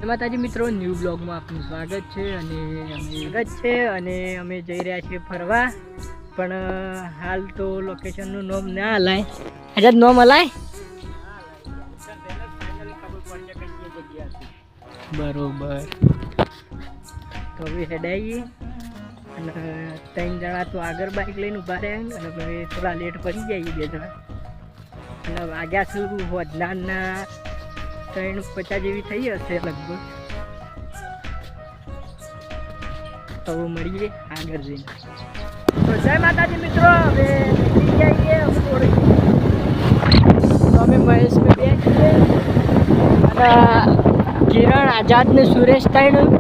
માતાજી મિત્રો, ન્યૂ બ્લોગમાં આપનું સ્વાગત છે અને અમે જઈ રહ્યા છીએ ફરવા. પણ હાલ તો લોકેશનનું નામ ના હલાય. આજાદ નામ હલાય બરોબર. તો હવે હેડાઈએ અને 3 જણા તો આગળ બાઇક લઈને ઊભા રહ્યા અને હવે થોડા લેટ પડી જઈએ 2 જણા. અને વાગ્યા શું વધનારના 3:50 જેવી થઈ હશે લગભગ. તો મળીએ આગળ જઈને. તો જય માતાજી મિત્રો, હવે નીકળી જઈએ તો અમે મહેશ બે છીએ અને કિરણ, આઝાદ ને સુરેશ ત્રણ.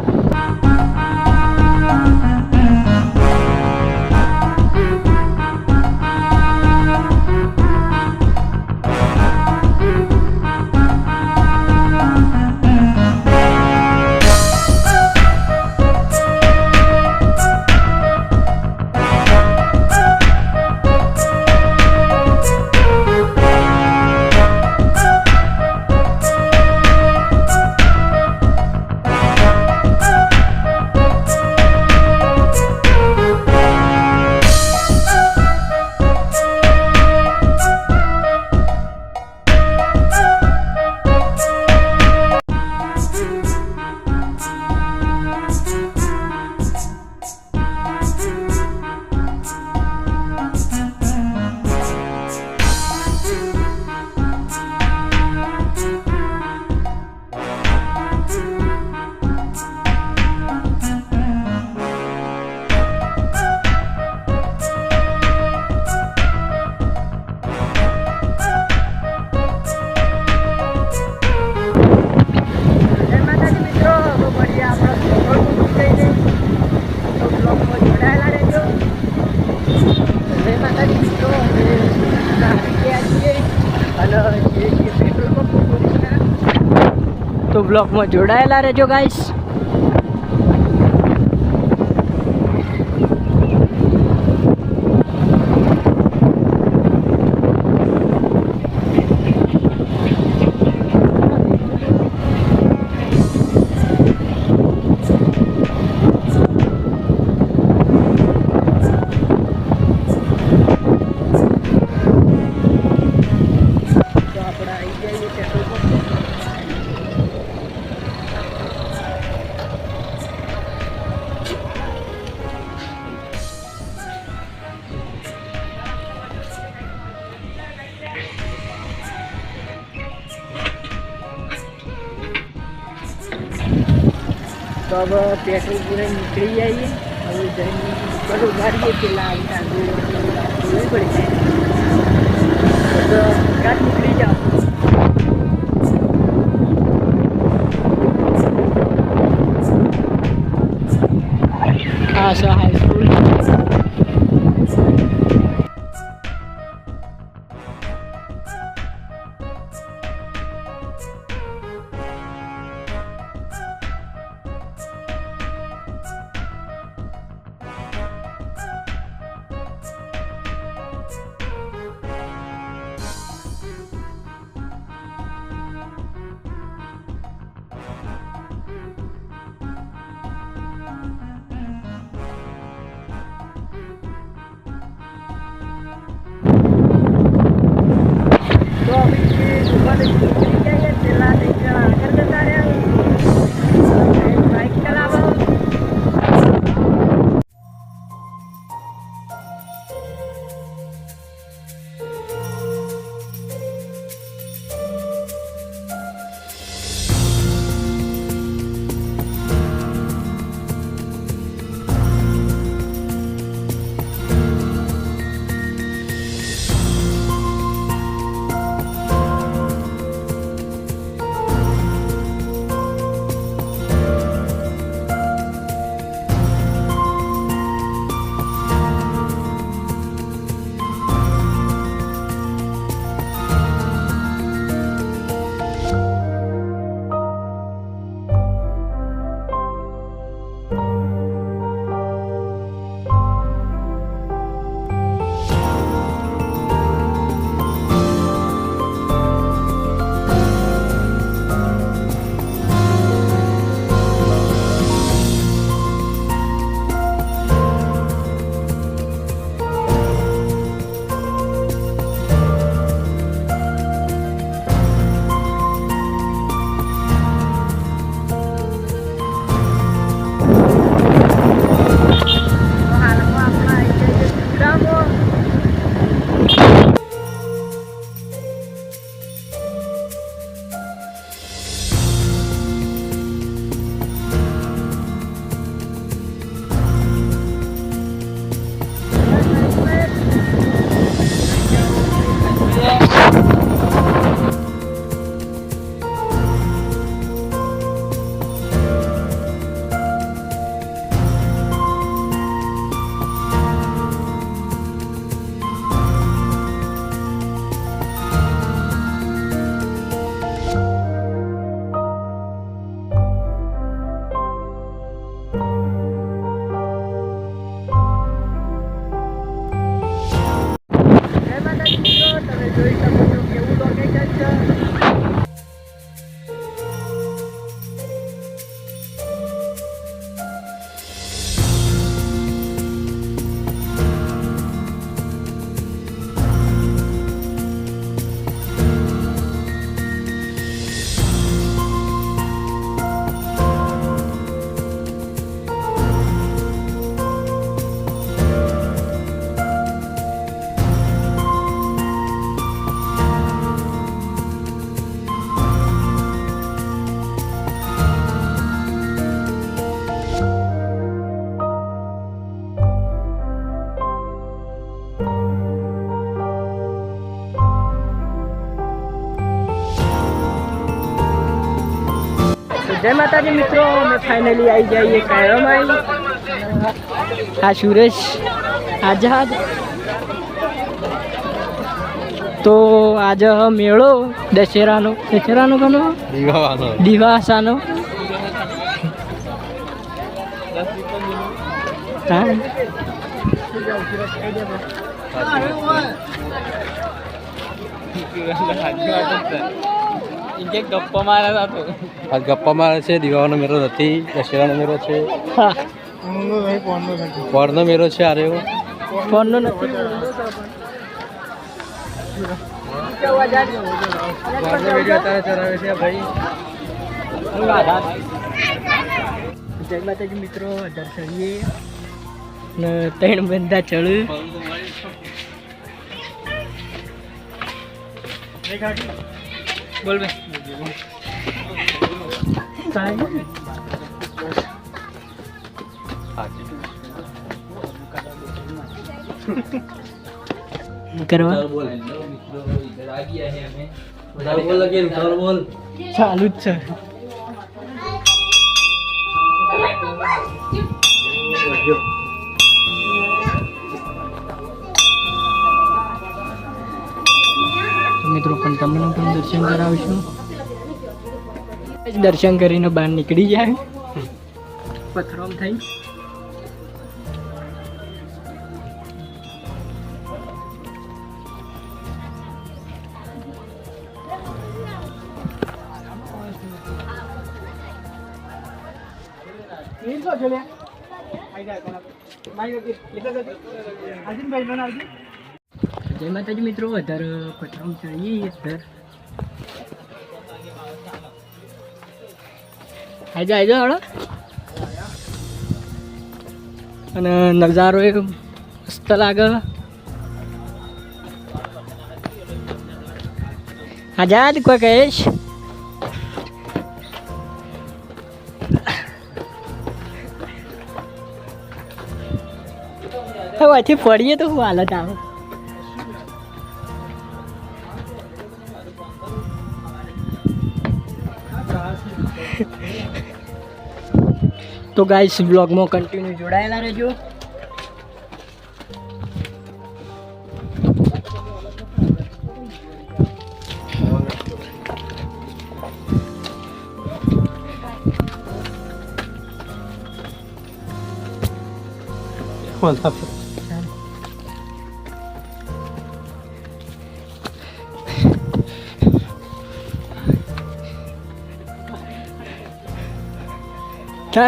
તો બ્લોગમાં જોડાયેલા રહેજો ગાઈસ. તો अब पेट्रोल पूरे निकली जाइए. હવે જઈને બધું ઉગાડીએ પેલા જોવી પડે તો કાઢ નીકળી જાઓ. હા સર, હાઈસ્કૂલ. તો આપણે નીકળી જઈએ. પેલા 3 જણા આગળ જતા રહ્યા. બાઇક ચલાવો. જય માતાજી મિત્રો, અમે ફાઇનલી આવી જઈએ કાયરોમાં. આ સુરેશ આઝાદ. તો આજે મેળો દશેરાનો કનો દિવાસાનો. ગપ્પા મારે છે. દિવાળીનો મેળો નથી, દશેરાનો મેળો છે, પોરનો મેળો છે. અરે ફોનનો નથી. જય માતાજી મિત્રો, દર્શનીએ ને 3 બંદા ચડ્યું. બોલ ચાલુ જ છે. મિત્રો પણ તમને પણ દર્શન કરાવીશું. દર્શન કરીને બહાર નીકળી જાય પથરામ થઈ. જય માતાજી મિત્રો, અધર પથરામ ચડીએ. આજો હળો. અને નજારો એક મસ્ત લાગે. આઝાદ કોઈ કહેશ. હવેથી પડીએ તો શું હાલત આવે. તો ગાઈસ બ્લોગમાં કન્ટિન્યુ જોડાયેલા રહેજો.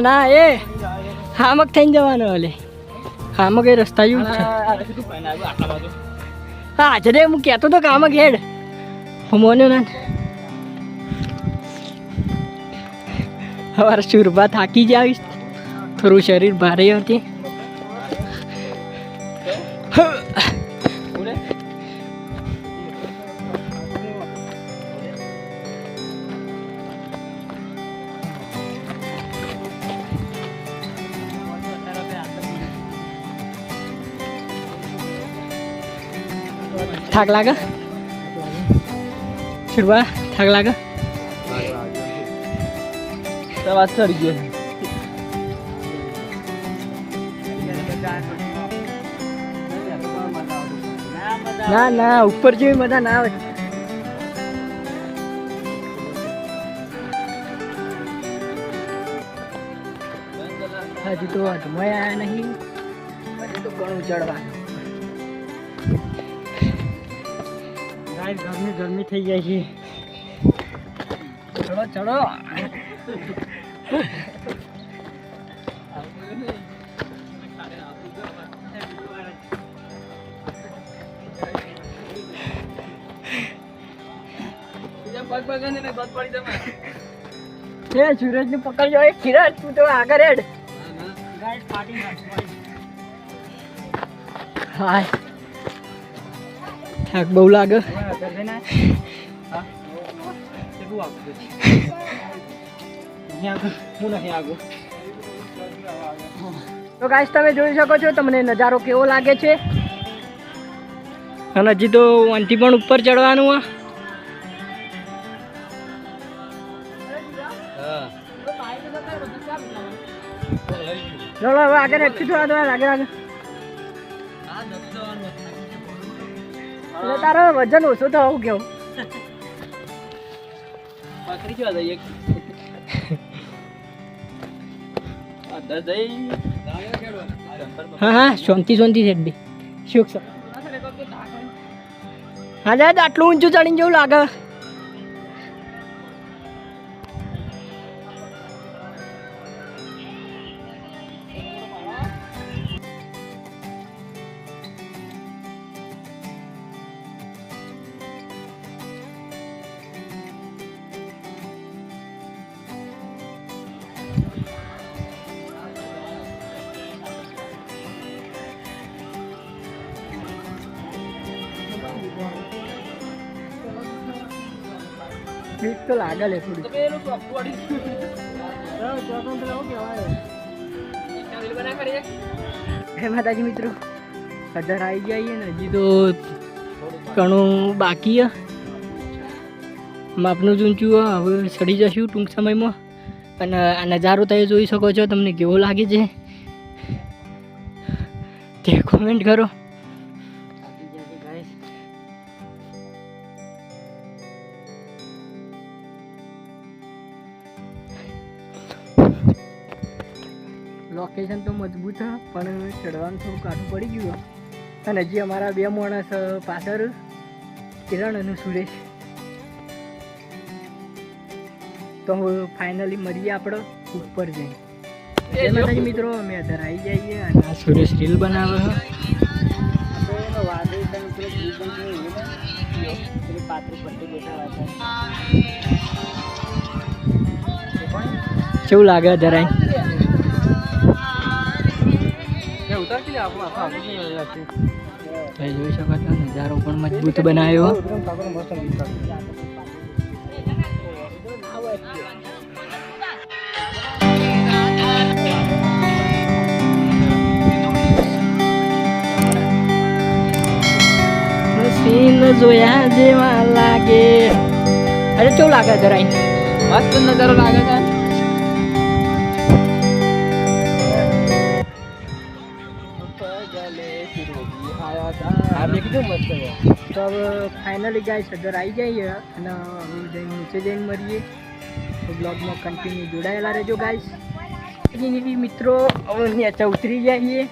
ના એ હામક થઈને જવાનું. હલે હામક એ રસ્તા જેવું છે. હા આજે હું કહેતો હતો કે હામક હેડ હું મોન્યો ના. સવારે સુરભા થાકી જાવીશ, થોડું શરીર ભારે હતી. થાક લાગે સુરભા? થાક લાગે તો વાત ચડી ગયો. ના ના ઉપર જેવી મજા ના આવે. હજી તો અધમય આવ્યા નહીં, હજી તો ઘણું ચડવાનું. ગરમી થઈ જાય છે. ચડો ચડો. સુરજ ને પકડજો. કિરણ તું તો આગળ હેડ. હાય થાક બહુ લાગે. તો ગાઈસ તમે જોઈ શકો છો તમને નજારો કેવો લાગે છે. અને હજી તો આનથી પણ ઉપર ચડવાનું. ચલો હવે આગળ એકથી થોડા થોડા આગળ એટલે તારો વજન ઓછું તો આવું કેવું હા હા શાંતિ શાંતિ છે બી શું છે હા દાદ આટલું ઊંચું ચડીને જેવું લાગે બીક તો લાગે લે થોડી હે માતાજી મિત્રો અઢાર આવી જઈએ ને હજી તો ઘણું બાકી માપનું જ ઊંચું હવે ચડી જશું ટૂંક સમયમાં અને આ નજારો તમે જોઈ શકો છો તમને કેવો લાગે છે તે કોમેન્ટ કરો લોકેશન તો મજબૂત છે પણ ચડવાનું થોડું કાઠું પડી ગયું અને હજી અમારા બે માણસ પાછળ કિરણ અને સુરેશ તો ફાઇનલી મળીએ આપણે ઉપર જઈને જય માતાજી મિત્રો અમે અત્યારે આવી જઈએ અને આ સુરેશ રીલ બનાવે કેવું લાગે જરાય જોઈ શકો છો નજારો પણ મજબૂત બનાવ્યો સીન જોયા જેવા લાગે અરે કેવું લાગે જરાય મસ્ત નજારો લાગે છે તો હવે ફાઇનલી ગાઈસ અગર આવી જઈએ અને હવે જઈને નીચે જઈને મળીએ તો બ્લોગમાં કન્ટિન્યુ જોડાયેલા રહેજો ગાઈસ મિત્રો હવે નીચે ઉતરી જઈએ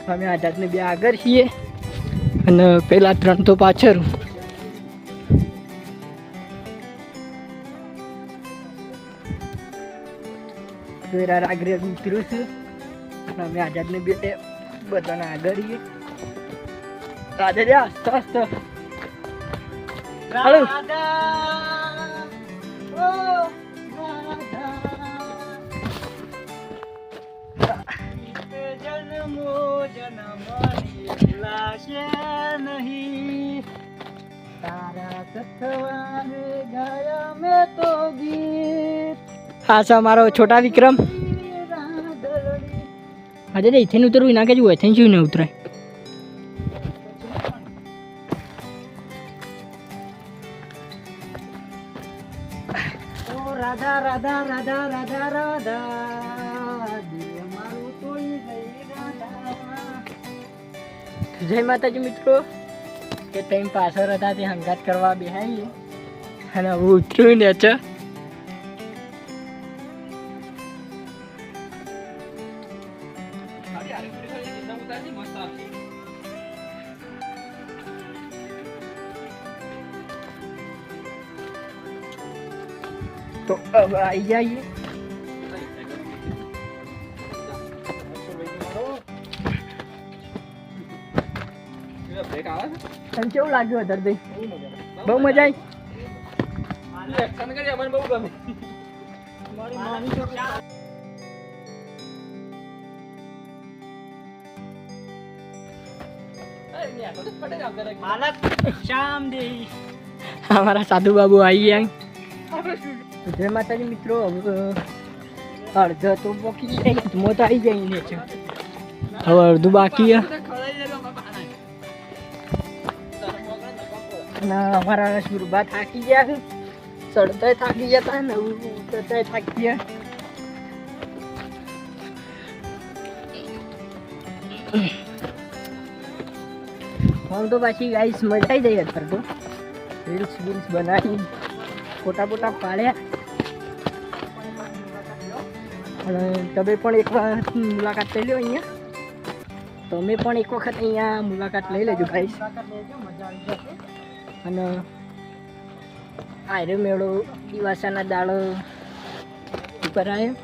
અમે આઝાદને બે આગળ છીએ અને પેલા ત્રણ તો પાછળ આગળ ઉતર્યું છે અને અમે આઝાદને બે બધાને આગળ છીએ રાધે આસ્તે આસ્તે હાલો હા સર મારો છોટા વિક્રમ આજે એથેન ઉતરવું ના કે એથેન શું ને ઉતરાય રાધા રાધા રાધા રાધા રાધા જય માતાજી મિત્રો કે ટાઈમ પાછળ હતા તે હંગાત કરવા બેહાઈએ અને હવે ઉતર્યું ને છે તો હવે આવી જઈએ તને કેવું લાગ્યું અધરભાઈ બહુ મજા આવી हमारा साधु बाबू आई हैं जय माता जी मित्रों अर्ध तो बाकी मोत आई जाए अब अर्ध बाकी है हमारा शुरुआत थाकी गया चढ़ते थाकी जाता है उतरते थाकी गया આમ તો પાછી ગાઈસ મજા આવી જાય અત્યારે તો રીલ્સ બનાવી ફોટા પાડ્યા અને તમે પણ એક વખત મુલાકાત લઈ લો અહીંયા તમે પણ એક વખત અહીંયા મુલાકાત લઈ લેજો ગાઈસ અને આયરો મેળો દિવાસાના દાડો ઉપર આવ્યો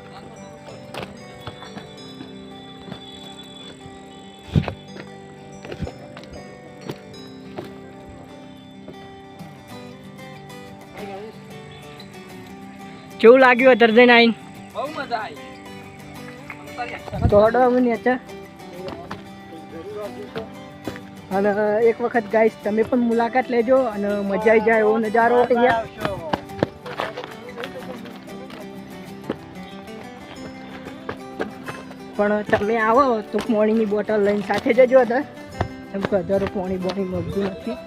કેવું લાગ્યું અત્યારે જઈને આવીને બહુ મજા આવી તો હડો અમે નેચર અને એક વખત ગાઈસ તમે પણ મુલાકાત લેજો અને મજા આવી જાય એવો નજારો અહીંયા પણ તમે આવો તો પાણીની બોટલ લઈને સાથે જજો હતા એમ કે હજારો પાણી મળતું નથી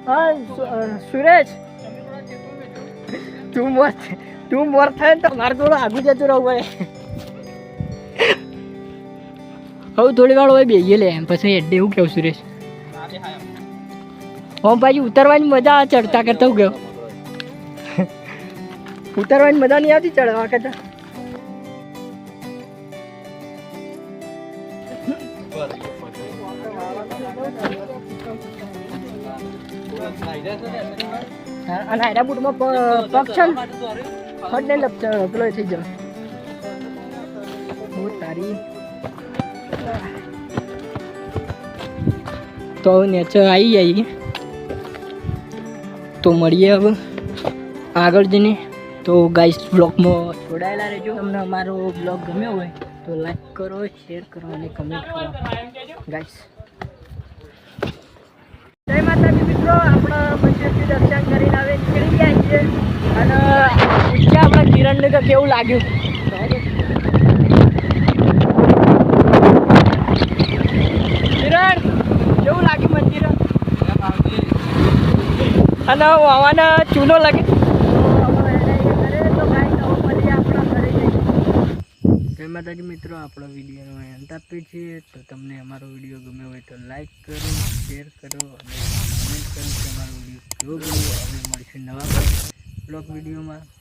હા સુરેશ તું મોર થાય ને તો મારે થોડું આગું જતું રહું પડે હવે થોડી વાર હોય બેહીએ લે એમ પછી એડે એવું કેવું સુરેશ હું પાછી ઉતરવાની મજા ચડતા કરતા હું કેવું ઉતરવાની મજા નહીં આવતી ચડવા કરતા અને આયરા બૂટમાં પગ છે ને ફટ ને પેલો થઈ જાય બહુ સારી તો નેચર આવી જાય તો મળીએ હવે આગળ જઈને તો ગાઈસ બ્લોગમાં જોડાયેલા રહેજો તમને અમારો બ્લોગ ગમ્યો હોય તો લાઈક કરો શેર કરો અને કમેન્ટ કરો ગાઈસ જય માતાજી મિત્રો આપણે મંદિરથી દર્શન કરીને હવે નીકળી ગયા છીએ અને આપણા કિરણને તો કેવું લાગ્યું કિરણ કેવું લાગ્યું મંદિર અને વાવાના ચૂલો લાગે જય માતાજી મિત્રો આપણો વિડીયોનો અંત આપીએ છીએ તો તમને અમારો વિડીયો ગમ્યો હોય તો લાઈક કરો શેર કરો અને કમેન્ટ કરો કે અમારો વિડીયો કેવો ગમ્યો હવે મળશે નવા બ્લોગ વિડીયોમાં